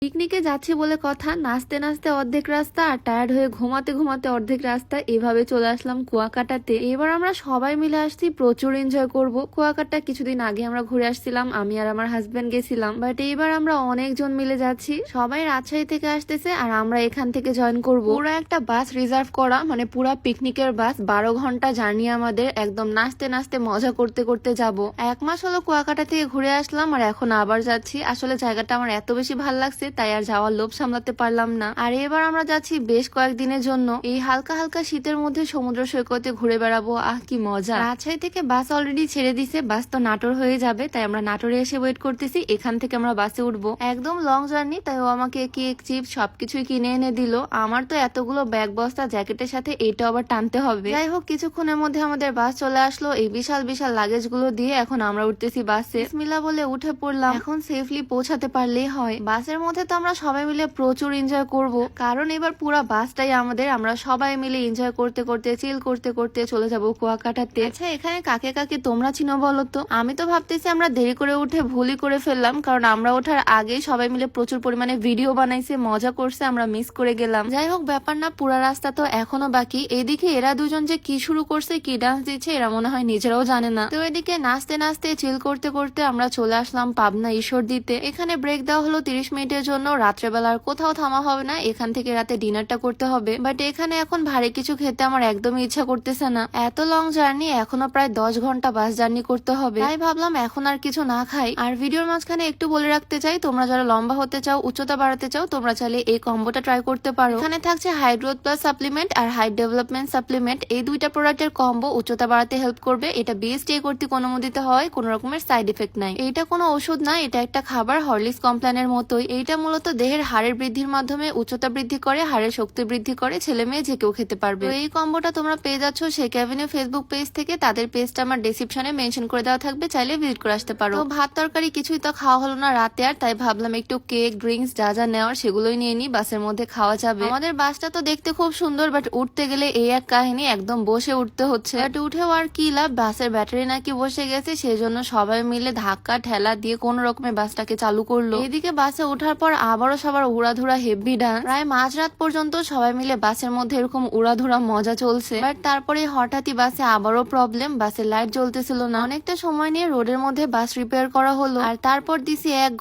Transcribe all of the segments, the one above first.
পিকনিকে যাচ্ছি বলে কথা, নাচতে নাচতে অর্ধেক রাস্তা আর টায়ার্ড হয়ে ঘুমাতে ঘুমাতে অর্ধেক রাস্তা, এভাবে চলে আসলাম কুয়াকাটাতে। এবার আমরা সবাই মিলে আসছি, প্রচুর এনজয় করব। কুয়াকাটা কিছুদিন আগে আমরা ঘুরে আসছিলাম, আমি আর আমার হাজবেন্ড গেছিলাম, বাট এইবার আমরা অনেকজন মিলে যাচ্ছি। সবাই রাজশাহী থেকে আসতেছে আর আমরা এখান থেকে জয়েন করব। পুরো একটা বাস রিজার্ভ করা, মানে পুরা পিকনিকের বাস, 12 ঘন্টা জার্নি আমাদের। একদম নাচতে নাচতে মজা করতে করতে যাব। 1 মাস হলো কুয়াকাটা থেকে ঘুরে আসলাম আর এখন আবার যাচ্ছি। আসলে জায়গাটা আমার এত বেশি ভালো লাগছে, তাই আর যাওয়ার লোভ সামলাতে পারলাম না। আর এবার আমরা যাচ্ছি বেশ কয়েকদিনের জন্য। এই হালকা হালকা শীতের মধ্যে সমুদ্র সৈকতে ঘুরে বেড়াবো, আহ কি মজা। রাজশাহী থেকে বাস অলরেডি ছেড়ে দিছে, বাস তো নাটোর হয়ে যাবে, তাই আমরা নাটোরে এসে ওয়েট করতেছি। এখান থেকে আমরা বাসে উঠবো, একদম লং জার্নি, তাই ও আমাকে কেক চিপস সবকিছুই কিনে এনে দিল। আমার তো এতগুলো ব্যাগ বস্তা জ্যাকেটের সাথে এটা আবার টানতে হবে। যাই হোক, কিছুক্ষণের মধ্যে আমাদের বাস চলে আসলো এই বিশাল বিশাল লাগেজ গুলো দিয়ে। এখন আমরা উঠতেছি বাসে, বিসমিল্লাহ বলে উঠে পড়লাম। এখন সেফলি পৌঁছাতে পারলেই হয়। বাসের মধ্যে তো আমরা সবাই মিলে প্রচুর এনজয় করব, কারণ এবার পুরো বাসটাই আমাদের। আমরা সবাই মিলে এনজয় করতে করতে চিল করতে করতে চলে যাব কুয়াকাটাতে। আচ্ছা, এখানে কাকে কাকে তোমরা চিনো বলো তো? আমি তো ভাবতেছি আমরা দেরি করে উঠে ভুলই করে ফেললাম, কারণ আমরা ওঠার আগেই সবাই মিলে প্রচুর পরিমাণে ভিডিও বানাইছে, মজা করছে, আমরা মিস করে গেলাম। যাই হোক, ব্যাপার না, পুরা রাস্তা তো এখনো বাকি। এইদিকে এরা দুজন যে কি শুরু করছে, কি ডান্স দিচ্ছে, এরা মনে হয় নিজেরাও জানে না। তো এদিকে নাচতে নাচতে চিল করতে করতে আমরা চলে আসলাম পাবনা ঈশ্বরদীতে। এখানে ব্রেক দেওয়া হলো 30 মিনিটের জন্য। রাত্রেবেলা আর কোথাও থামা হবে না, এখান থেকে রাতে ডিনারটা করতে হবে। বাট এখানে এখন ভারী কিছু খেতে আমার একদমই ইচ্ছা করতেছে না। এত লং জার্নি, এখনো প্রায় 10 ঘন্টা বাস জার্নি করতে হবে, তাই ভাবলাম এখন আর কিছু না খাই। আর ভিডিওর মাঝখানে একটু বলে রাখতে চাই, তোমরা যারা লম্বা হতে চাও, উচ্চতা বাড়াতে চাও, তোমরা চাইলে এই কম্বোটা ট্রাই করতে পারো। এখানে থাকছে হাই গ্রোথ প্লাস সাপ্লিমেন্ট আর হাই ডেভেলপমেন্ট সাপ্লিমেন্ট। এই দুইটা প্রোডাক্টের কম্বো উচ্চতা বাড়াতে হেল্প করবে। এটা বিএসটি কর্তৃক অনুমোদিত হয়, কোন রকমের সাইড এফেক্ট নাই। এটা কোনো ওষুধ না, এটা একটা খাবার, হরলিক্স কমপ্ল্যানের মতোই। এইটা মূলত দেহের হাড়ের বৃদ্ধির মাধ্যমে উচ্চতা বৃদ্ধি করে, হাড়ের শক্তি বৃদ্ধি করে। ছেলে মেয়ে যে কেউ খেতে পারবে। তো এই কম্বোটা তোমরা পেয়ে যাচ্ছ শেখ অ্যাভিনিউ ফেসবুক পেজ থেকে। তাদের পেজটা আমার ডেসক্রিপশনে মেনশন করে দেওয়া থাকবে, চাইলে ভিজিট করে আসতে পারো। তো ভাত তরকারি কিছুই তো খাওয়া হলো না রাতে আর, তাই ভাবলাম একটু কেক ড্রিঙ্কস যা যা নেওয়ার সেগুলোই নিয়ে নি, বাসের মধ্যে খাওয়া যাবে। আমাদের বাসটা তো দেখতে খুব সুন্দর, বাট উঠতে গেলে এই এক কাহিনী, একদম বসে উঠতে হচ্ছে। বাট উঠেও আর কি লাভ, বাসের ব্যাটারি নাকি বসে গেছে, সেজন্য সবাই মিলে ধাক্কা ঠেলা দিয়ে কোন রকমের বাসটাকে চালু করলো। এদিকে বাসে ওঠার পর আবারও সবার উড়াধুরা হেভি ডান্স। প্রায় মাঝরাত পর্যন্ত সবাই মিলে বাসের মধ্যে এরকম উড়াধুরা মজা চলছে। বাট তারপরে হঠাৎই বাসে আবারও প্রবলেম, বাসের লাইট জ্বলতেছিল না। অনেকটা সময় নিয়ে রোডের মধ্যে বাস রিপেয়ার করা হলো, আর তারপর দিছি এক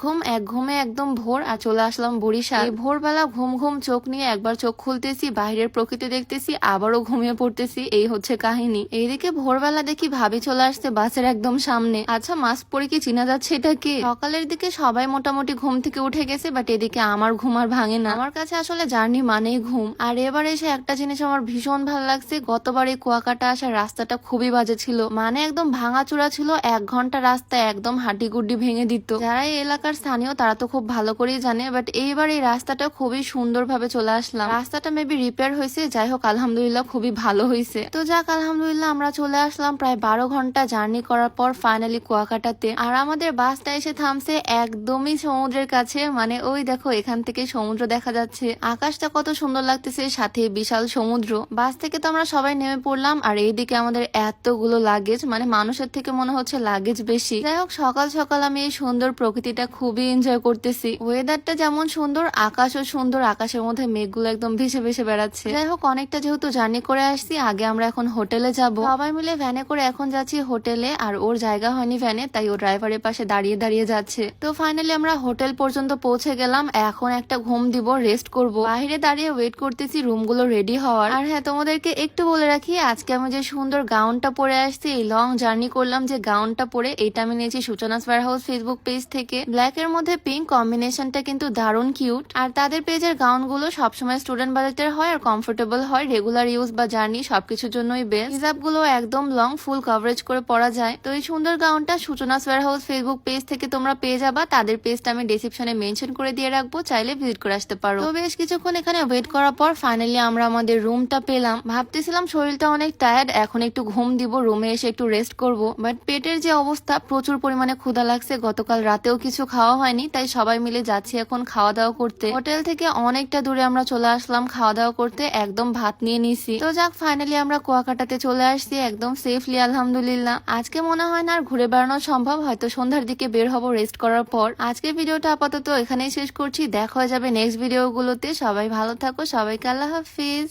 ঘুমে একদম ভোর, আর চলে আসলাম বরিশাল। ভোরবেলা ঘুম ঘুম চোখ নিয়ে একবার চোখ খুলতেছি, বাইরের প্রকৃতি দেখতেছি, আবারও ঘুমিয়ে পড়তেছি। এই হচ্ছে কাহিনী। এইদিকে ভোরবেলা দেখি ভাবি চলে আসছে বাসের একদম সামনে। আচ্ছা, মাস্ক পরে কি চিনা যাচ্ছে এটা কি? সকালের দিকে সবাই মোটামুটি ঘুম থেকে উঠে গেছে, বাট এদিকে আমার ঘুম আর ভাঙে না। আমার কাছে আসলে জার্নি মানেই ঘুম। আর এবার এসে একটা জিনিস আমার ভীষণ ভালো লাগছে, গতবার এই কুয়াকাটা আসার রাস্তাটা খুবই বাজে ছিল, মানে একদম ভাঙাচুরা ছিল। 1 ঘন্টা রাস্তা একদম হাড্ডি গুড্ডি ভেঙে দিত। যারা এই এলাকার স্থানীয় তারা তো খুব ভালো করেই জানে, বাট এইবার এই রাস্তাটা খুবই সুন্দর ভাবে চলে আসলাম। রাস্তাটা মেবি রিপেয়ার হয়েছে, যাই হোক আলহামদুলিল্লাহ খুবই ভালো হয়েছে। তো যাক, আলহামদুলিল্লাহ আমরা চলে আসলাম প্রায় 12 ঘন্টা জার্নি করার পর ফাইনালি কুয়াকাটাতে। আর আমাদের বাসটা এসে থামছে একদমই সমুদ্রের কাছে, মানে ওই দেখো এখান থেকে সমুদ্র দেখা যাচ্ছে, আকাশটা কত সুন্দর লাগতেছে, সাথে বিশাল সমুদ্র। বাস থেকে তো আমরা সবাই নেমে পড়লাম, আর এইদিকে আমাদের এতগুলো লাগেজ, মানে মানুষের থেকে মনে হচ্ছে লাগেজ বেশি। যাই হোক, সকাল সকাল আমি এই সুন্দর প্রকৃতিটা খুবই এনজয় করতেছি। ওয়েদারটা যেমন সুন্দর, আকাশও সুন্দর, আকাশের মধ্যে মেঘগুলো একদম ভেসে ভেসে বেড়াচ্ছে। যাই হোক, অনেকটা যেহেতু জার্নি করে আসছি, আগে আমরা এখন হোটেলে যাব। সবাই মিলে ভ্যানে করে এখন যাচ্ছি হোটেলে, আর ওর জায়গা হয়নি ভ্যানে, তাই ও ড্রাইভারের পাশে দাঁড়িয়ে দাঁড়িয়ে যাচ্ছে। তো ফাইনালি আমরা হোটেল পর্যন্ত পৌঁছে গেলাম। এখন একটা ঘুম দিব, রেস্ট করব। বাইরে দাঁড়িয়ে ওয়েট করতেছি রুমগুলো রেডি হওয়ার। আর হ্যাঁ, তোমাদেরকে একটু বলে রাখি, আজকে আমি যে সুন্দর গাউনটা পরে আসছি, এই লং জার্নি করলাম যে গাউনটা পরে, এটা আমি নিয়েছি সূচনাস ওয়্যারহাউস ফেসবুক পেজ থেকে। ব্ল্যাক এর মধ্যে পিঙ্ক কম্বিনেশনটা কিন্তু দারুণ কিউট। আর তাদের পেজের গাউনগুলো সবসময় স্টুডেন্ট বাজেটের হয় আর কমফোর্টেবল হয়, রেগুলার ইউজ বা জার্নি সবকিছুর জন্যই বেস্ট। হিজাবগুলো একদম লং, ফুল কভারেজ করে পরা যায়। তো এই সুন্দর গাউনটা সূচনাস ওয়্যারহাউস ফেসবুক পেজ থেকে তোমরা পেয়ে যাবা। তাদের পেজটা আমি ডেসক্রিপশনে মেনশন করে দিয়ে রাখবো, চাইলে ভিজিট করে আসতে পারো। তো বেশ কিছুক্ষণ এখানে ওয়েট করার পর ফাইনালি আমরা আমাদের রুমটা পেলাম। ভাবতেছিলাম শরীরটা অনেক টায়ার্ড, এখন একটু ঘুম দিব, রুমে এসে একটু রেস্ট করব। বাট পেটের যে অবস্থা, প্রচুর পরিমাণে ক্ষুধা লাগছে, গতকাল রাতেও কিছু খাওয়া হয়নি, তাই সবাই মিলে যাচ্ছি এখন খাওয়া দাওয়া করতে। হোটেল থেকে অনেকটা দূরে আমরা চলে আসলাম খাওয়া দাওয়া করতে, একদম ভাত নিয়ে নিছি। তো যাক, ফাইনালি আমরা কুয়াকাটাতে চলে আসছি একদম সেফলি, আলহামদুলিল্লাহ। আজকে মনে হয় না আর ঘুরে বেড়ানো সম্ভব, হয়তো সন্ধ্যার দিকে বের হবো রেস্ট করার পর। আজকে ভিডিওটা আপাতত এখানে এখানেই শেষ করছি। দেখা হয়ে যাবে নেক্সট ভিডিওগুলোতে। সবাই ভালো থাকো, সবাইকে আল্লাহ হাফিজ।